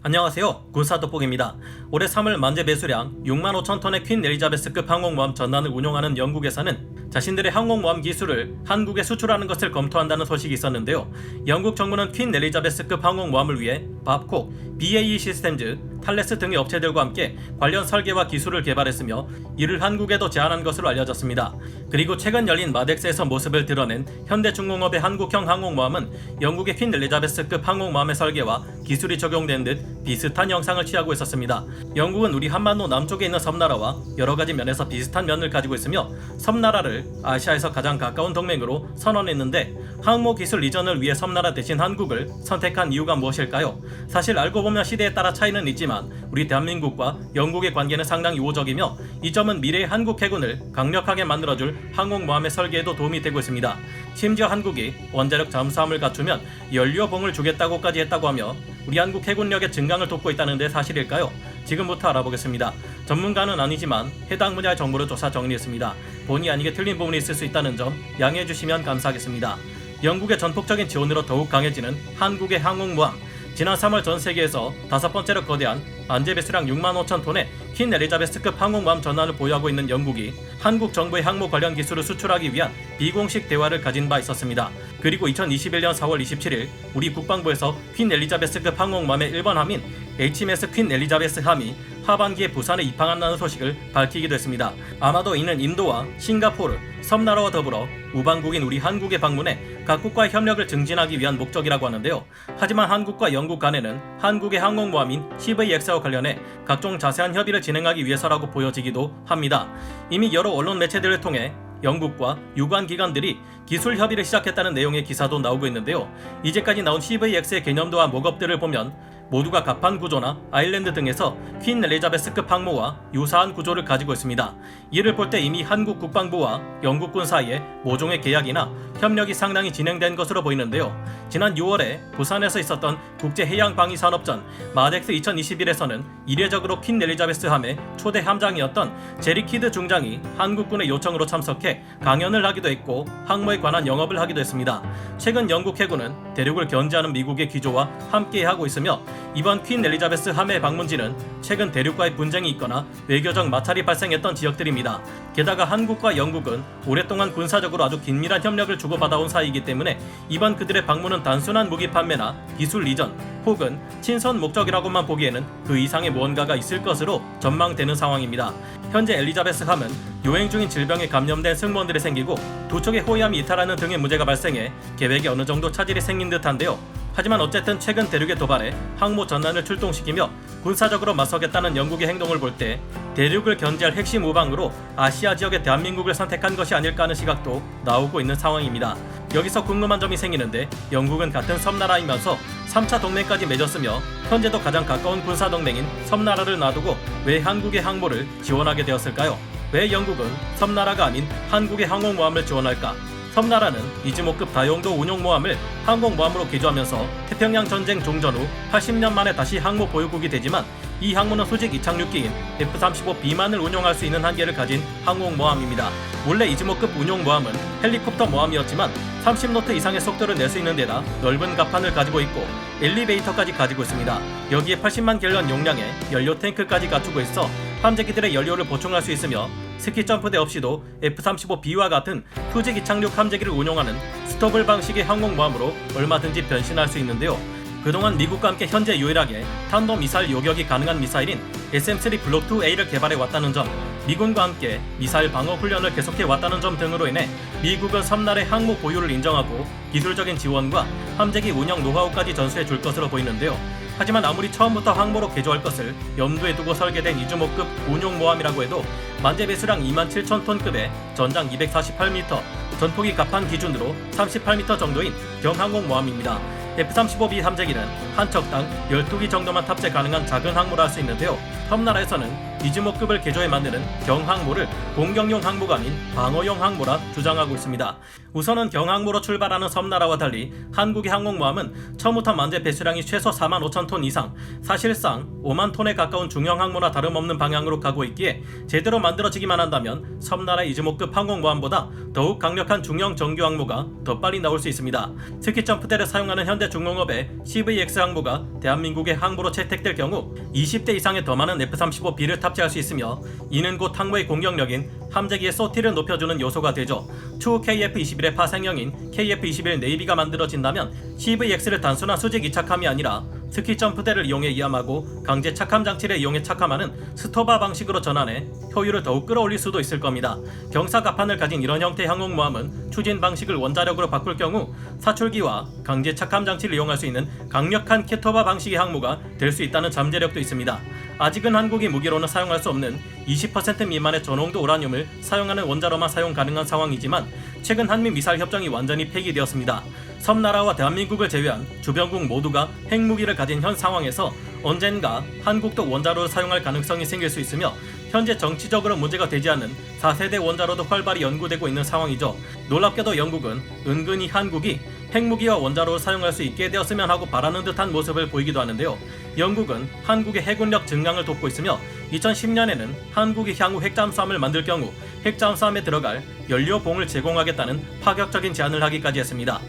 안녕하세요. 군사돋보기입니다. 올해 3월 만재 배수량 65,000톤의 퀸 엘리자베스급 항공모함 전단을 운용하는 영국에서는 자신들의 항공모함 기술을 한국에 수출하는 것을 검토한다는 소식이 있었는데요. 영국 정부는 퀸 엘리자베스급 항공모함을 위해 밥콕, BAE 시스템즈, 탈레스 등의 업체들과 함께 관련 설계와 기술을 개발했으며 이를 한국에도 제안한 것으로 알려졌습니다. 그리고 최근 열린 마덱스에서 모습을 드러낸 현대중공업의 한국형 항공모함은 영국의 퀸 엘리자베스급 항공모함의 설계와 기술이 적용된 듯 비슷한 형상을 취하고 있었습니다. 영국은 우리 한반도 남쪽에 있는 섬나라와 여러가지 면에서 비슷한 면을 가지고 있으며 섬나라를 아시아에서 가장 가까운 동맹으로 선언했는데 항모 기술 이전을 위해 섬나라 대신 한국을 선택한 이유가 무엇일까요? 사실 알고 보면 시대에 따라 차이는 있지만 우리 대한민국과 영국의 관계는 상당히 우호적이며 이 점은 미래의 한국 해군을 강력하게 만들어줄 항공모함의 설계에도 도움이 되고 있습니다. 심지어 한국이 원자력 잠수함을 갖추면 연료봉을 주겠다고까지 했다고 하며 우리 한국 해군력의 증강을 돕고 있다는 데 사실일까요? 지금부터 알아보겠습니다. 전문가는 아니지만 해당 분야의 정보를 조사 정리했습니다. 본의 아니게 틀린 부분이 있을 수 있다는 점 양해해 주시면 감사하겠습니다. 영국의 전폭적인 지원으로 더욱 강해지는 한국의 항공모함. 지난 3월 전 세계에서 5번째로 거대한 만재 배수량 65,000톤의 퀸 엘리자베스급 항공모함 전단을 보유하고 있는 영국이 한국 정부의 항모 관련 기술을 수출하기 위한 비공식 대화를 가진 바 있었습니다. 그리고 2021년 4월 27일 우리 국방부에서 퀸 엘리자베스급 항공모함의 1번 함인 HMS 퀸 엘리자베스 함이 하반기에 부산에 입항한다는 소식을 밝히기도 했습니다. 아마도 이는 인도와 싱가포르, 섬나라와 더불어 우방국인 우리 한국의 방문에 각국과의 협력을 증진하기 위한 목적이라고 하는데요. 하지만 한국과 영국 간에는 한국의 항공모함인 CVX와 관련해 각종 자세한 협의를 진행하기 위해서라고 보여지기도 합니다. 이미 여러 언론 매체들을 통해 영국과 유관 기관들이 기술 협의를 시작했다는 내용의 기사도 나오고 있는데요. 이제까지 나온 CVX의 개념도와 목업들을 보면 모두가 갑판 구조나 아일랜드 등에서 퀸 엘리자베스급 항모와 유사한 구조를 가지고 있습니다. 이를 볼 때 이미 한국 국방부와 영국군 사이에 모종의 계약이나 협력이 상당히 진행된 것으로 보이는데요. 지난 6월에 부산에서 있었던 국제해양방위산업전 마덱스 2021에서는 이례적으로 퀸 엘리자베스 함의 초대 함장이었던 제리 키드 중장이 한국군의 요청으로 참석해 강연을 하기도 했고 항모에 관한 영업을 하기도 했습니다. 최근 영국 해군은 대륙을 견제하는 미국의 기조와 함께하고 있으며 이번 퀸 엘리자베스 함의 방문지는 최근 대륙과의 분쟁이 있거나 외교적 마찰이 발생했던 지역들입니다. 게다가 한국과 영국은 오랫동안 군사적으로 아주 긴밀한 협력을 주고받아온 사이이기 때문에 이번 그들의 방문은 단순한 무기 판매나 기술 이전 혹은 친선 목적이라고만 보기에는 그 이상의 무언가가 있을 것으로 전망되는 상황입니다. 현재 엘리자베스 함은 요행 중인 질병에 감염된 승무원들이 생기고 두 척의 호위함이 이탈하는 등의 문제가 발생해 계획에 어느 정도 차질이 생긴 듯한데요. 하지만 어쨌든 최근 대륙의 도발에 항모 전단을 출동시키며 군사적으로 맞서겠다는 영국의 행동을 볼 때 대륙을 견제할 핵심 우방으로 아시아 지역의 대한민국을 선택한 것이 아닐까 하는 시각도 나오고 있는 상황입니다. 여기서 궁금한 점이 생기는데 영국은 같은 섬나라이면서 3차 동맹까지 맺었으며 현재도 가장 가까운 군사동맹인 섬나라를 놔두고 왜 한국의 항모를 지원하게 되었을까요? 왜 영국은 섬나라가 아닌 한국의 항공모함을 지원할까? 섬나라는 이즈모급 다용도 운용모함을 항공모함으로 개조하면서 태평양 전쟁 종전 후 80년 만에 다시 항모 보유국이 되지만 이 항모는 수직 이착륙기인 F-35B만을 운용할 수 있는 한계를 가진 항공모함입니다. 원래 이즈모급 운용모함은 헬리콥터 모함이었지만 30노트 이상의 속도를 낼 수 있는 데다 넓은 갑판을 가지고 있고 엘리베이터까지 가지고 있습니다. 여기에 80만 갤런 용량의 연료 탱크까지 갖추고 있어 함재기들의 연료를 보충할 수 있으며 스키 점프대 없이도 F-35B와 같은 수직 이착륙 함재기를 운용하는 스토블 방식의 항공모함으로 얼마든지 변신할 수 있는데요. 그동안 미국과 함께 현재 유일하게 탄도미사일 요격이 가능한 미사일인 SM-3 블록2A를 개발해왔다는 점, 미군과 함께 미사일 방어 훈련을 계속해왔다는 점 등으로 인해 미국은 섬나라의 항모 보유를 인정하고 기술적인 지원과 함재기 운영 노하우까지 전수해줄 것으로 보이는데요. 하지만 아무리 처음부터 항모로 개조할 것을 염두에 두고 설계된 이즈모급 운용모함이라고 해도 만재 배수량 27,000톤급의 전장 248m, 전폭이 갑판 기준으로 38m 정도인 경항공모함입니다. F-35B 함재기는 한 척당 12기 정도만 탑재 가능한 작은 항모라 할 수 있는데요. 섬나라에서는 이즈모급을 개조해 만드는 경항모를 공격용 항모가 아닌 방어용 항모라 주장하고 있습니다. 우선은 경항모로 출발하는 섬나라와 달리 한국의 항공모함은 처음부터 만재 배수량이 최소 45,000톤 이상, 사실상 5만 톤에 가까운 중형 항모나 다름없는 방향으로 가고 있기에 제대로 만들어지기만 한다면 섬나라 이즈모급 항공모함보다 더욱 강력한 중형 정규 항모가 더 빨리 나올 수 있습니다. 특히 점프대를 사용하는 현대 중공업의 CVX 항모가 대한민국의 항모로 채택될 경우 20대 이상의 더 많은 F-35B를 탑재할 수 있으며, 이는 곧 항모의 공격력인 함재기의 소티를 높여주는 요소가 되죠. 추후 KF-21의 파생형인 KF-21 네이비가 만들어진다면 CVX를 단순한 수직 이착함이 아니라 특히 점프대를 이용해 이함하고 강제 착함 장치를 이용해 착함하는 스토바 방식으로 전환해 효율을 더욱 끌어올릴 수도 있을 겁니다. 경사갑판을 가진 이런 형태의 항공모함은 추진 방식을 원자력으로 바꿀 경우 사출기와 강제 착함 장치를 이용할 수 있는 강력한 캐토바 방식의 항모가 될 수 있다는 잠재력도 있습니다. 아직은 한국이 무기로는 사용할 수 없는 20% 미만의 저농도 우라늄을 사용하는 원자로만 사용 가능한 상황이지만 최근 한미 미사일 협정이 완전히 폐기되었습니다. 섬나라와 대한민국을 제외한 주변국 모두가 핵무기를 가진 현 상황에서 언젠가 한국도 원자로를 사용할 가능성이 생길 수 있으며, 현재 정치적으로 문제가 되지 않는 4세대 원자로도 활발히 연구되고 있는 상황이죠. 놀랍게도 영국은 은근히 한국이 핵무기와 원자로를 사용할 수 있게 되었으면 하고 바라는 듯한 모습을 보이기도 하는데요. 영국은 한국의 해군력 증강을 돕고 있으며 2010년에는 한국이 향후 핵잠수함을 만들 경우 핵잠수함에 들어갈 연료봉을 제공하겠다는 파격적인 제안을 하기까지 했습니다.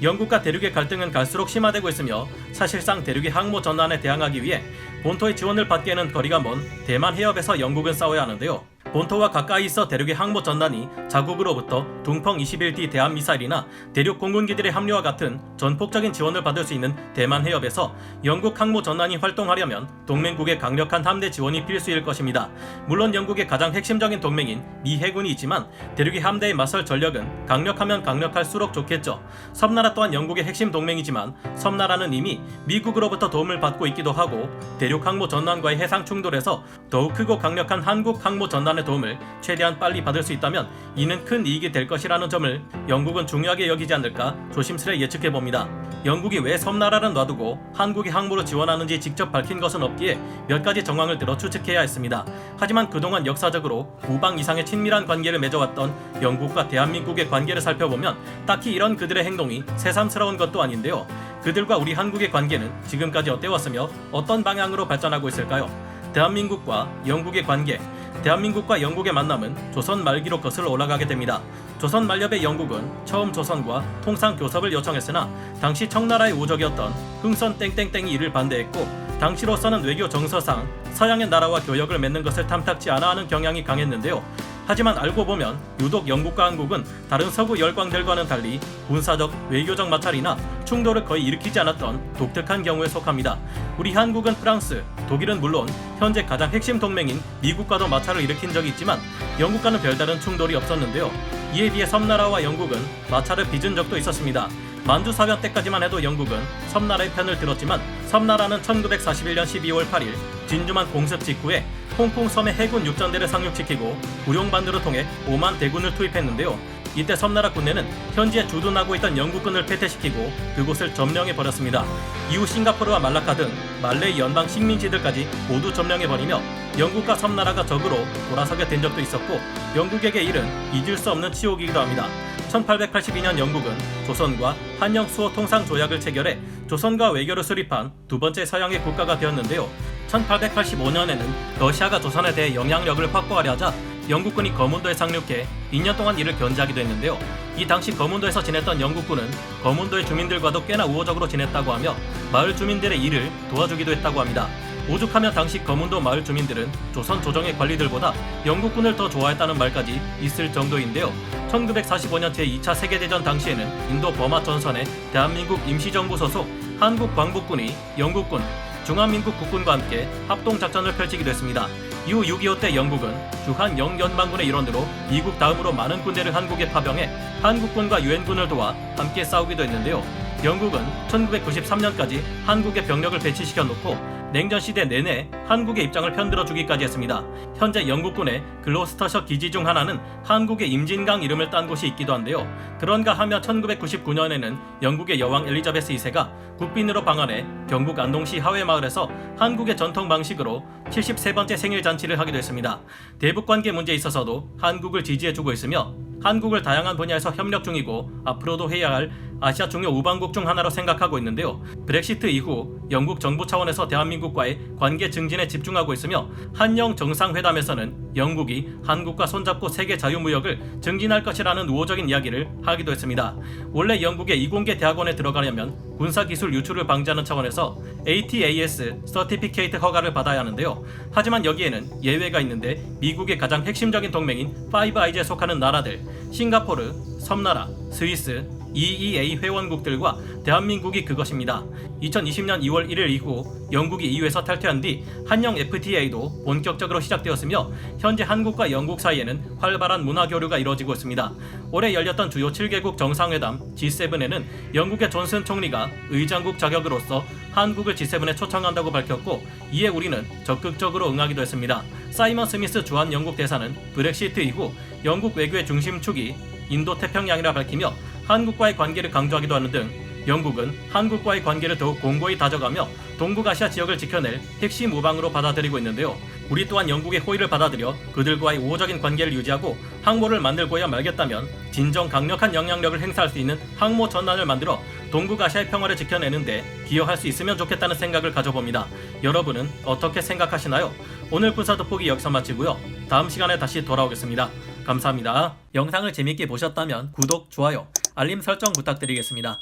영국과 대륙의 갈등은 갈수록 심화되고 있으며 사실상 대륙의 항모 전환에 대항하기 위해 본토의 지원을 받기에는 거리가 먼 대만 해협에서 영국은 싸워야 하는데요. 본토와 가까이 있어 대륙의 항모 전단이 자국으로부터 둥펑 21D 대한미사일이나 대륙 공군기들의 합류와 같은 전폭적인 지원을 받을 수 있는 대만 해협에서 영국 항모 전단이 활동하려면 동맹국의 강력한 함대 지원이 필수일 것입니다. 물론 영국의 가장 핵심적인 동맹인 미 해군이 있지만 대륙의 함대에 맞설 전력은 강력하면 강력할수록 좋겠죠. 섬나라 또한 영국의 핵심 동맹이지만 섬나라는 이미 미국으로부터 도움을 받고 있기도 하고 대륙 항모 전단과의 해상 충돌에서 더욱 크고 강력한 한국 항모 전단의 도움을 최대한 빨리 받을 수 있다면 이는 큰 이익이 될 것이라는 점을 영국은 중요하게 여기지 않을까 조심스레 예측해봅니다. 영국이 왜 섬나라를 놔두고 한국의 항모를 지원하는지 직접 밝힌 것은 없기에 몇 가지 정황을 들어 추측해야 했습니다. 하지만 그동안 역사적으로 우방 이상의 친밀한 관계를 맺어왔던 영국과 대한민국의 관계를 살펴보면 딱히 이런 그들의 행동이 새삼스러운 것도 아닌데요. 그들과 우리 한국의 관계는 지금까지 어때왔으며 어떤 방향으로 발전하고 있을까요? 대한민국과 영국의 관계. 대한민국과 영국의 만남은 조선 말기로 거슬러 올라가게 됩니다. 조선 말엽의 영국은 처음 조선과 통상 교섭을 요청했으나 당시 청나라의 우적이었던 흥선 땡땡땡이 이를 반대했고, 당시로서는 외교 정서상 서양의 나라와 교역을 맺는 것을 탐탁지 않아 하는 경향이 강했는데요. 하지만 알고 보면 유독 영국과 한국은 다른 서구 열강들과는 달리 군사적, 외교적 마찰이나 충돌을 거의 일으키지 않았던 독특한 경우에 속합니다. 우리 한국은 프랑스, 독일은 물론 현재 가장 핵심 동맹인 미국과도 마찰을 일으킨 적이 있지만 영국과는 별다른 충돌이 없었는데요. 이에 비해 섬나라와 영국은 마찰을 빚은 적도 있었습니다. 만주 사변 때까지만 해도 영국은 섬나라의 편을 들었지만 섬나라는 1941년 12월 8일 진주만 공습 직후에 홍콩 섬에 해군 육전대를 상륙시키고 구룡반도를 통해 5만 대군을 투입했는데요. 이때 섬나라 군대는 현지에 주둔하고 있던 영국군을 패퇴시키고 그곳을 점령해버렸습니다. 이후 싱가포르와 말라카 등 말레이 연방 식민지들까지 모두 점령해버리며 영국과 섬나라가 적으로 돌아서게 된 적도 있었고, 영국에게 이른 잊을 수 없는 치욕이기도 합니다. 1882년 영국은 조선과 한영 수호 통상 조약을 체결해 조선과 외교를 수립한 두 번째 서양의 국가가 되었는데요. 1885년에는 러시아가 조선에 대해 영향력을 확보하려 하자 영국군이 거문도에 상륙해 2년 동안 이를 견제하기도 했는데요. 이 당시 거문도에서 지냈던 영국군은 거문도의 주민들과도 꽤나 우호적으로 지냈다고 하며 마을 주민들의 일을 도와주기도 했다고 합니다. 오죽하면 당시 거문도 마을 주민들은 조선 조정의 관리들보다 영국군을 더 좋아했다는 말까지 있을 정도인데요. 1945년 제2차 세계대전 당시에는 인도 버마 전선에 대한민국 임시정부 소속 한국광복군이 영국군, 중화민국 국군과 함께 합동작전을 펼치기도 했습니다. 이후 6.25 때 영국은 주한 영연방군의 일원으로 미국 다음으로 많은 군대를 한국에 파병해 한국군과 유엔군을 도와 함께 싸우기도 했는데요. 영국은 1993년까지 한국에 병력을 배치시켜 놓고 냉전 시대 내내 한국의 입장을 편들어주기까지 했습니다. 현재 영국군의 글로스터셔 기지 중 하나는 한국의 임진강 이름을 딴 곳이 있기도 한데요. 그런가 하며 1999년에는 영국의 여왕 엘리자베스 2세가 국빈으로 방한해 경북 안동시 하회마을에서 한국의 전통 방식으로 73번째 생일 잔치를 하기도 했습니다. 대북 관계 문제에 있어서도 한국을 지지해주고 있으며 한국을 다양한 분야에서 협력 중이고 앞으로도 해야 할 아시아 중요 우방국 중 하나로 생각하고 있는데요. 브렉시트 이후 영국 정부 차원에서 대한민국과의 관계 증진에 집중하고 있으며 한영 정상회담에서는 영국이 한국과 손잡고 세계 자유무역을 증진할 것이라는 우호적인 이야기를 하기도 했습니다. 원래 영국의 이공계 대학원에 들어가려면 군사기술 유출을 방지하는 차원에서 ATAS 서티피케이트 허가를 받아야 하는데요. 하지만 여기에는 예외가 있는데 미국의 가장 핵심적인 동맹인 파이브 아이즈에 속하는 나라들 싱가포르, 섬나라, 스위스, EEA 회원국들과 대한민국이 그것입니다. 2020년 2월 1일 이후 영국이 EU에서 탈퇴한 뒤 한영 FTA도 본격적으로 시작되었으며 현재 한국과 영국 사이에는 활발한 문화교류가 이루어지고 있습니다. 올해 열렸던 주요 7개국 정상회담 G7에는 영국의 존슨 총리가 의장국 자격으로서 한국을 G7에 초청한다고 밝혔고 이에 우리는 적극적으로 응하기도 했습니다. 사이먼 스미스 주한 영국 대사는 브렉시트 이후 영국 외교의 중심축이 인도태평양이라 밝히며 한국과의 관계를 강조하기도 하는 등 영국은 한국과의 관계를 더욱 공고히 다져가며 동북아시아 지역을 지켜낼 핵심 우방으로 받아들이고 있는데요. 우리 또한 영국의 호의를 받아들여 그들과의 우호적인 관계를 유지하고 항모를 만들고야 말겠다면 진정 강력한 영향력을 행사할 수 있는 항모 전단을 만들어 동북아시아의 평화를 지켜내는데 기여할 수 있으면 좋겠다는 생각을 가져봅니다. 여러분은 어떻게 생각하시나요? 오늘 군사 돋보기 여기서 마치고요. 다음 시간에 다시 돌아오겠습니다. 감사합니다. 영상을 재밌게 보셨다면 구독, 좋아요, 알림 설정 부탁드리겠습니다.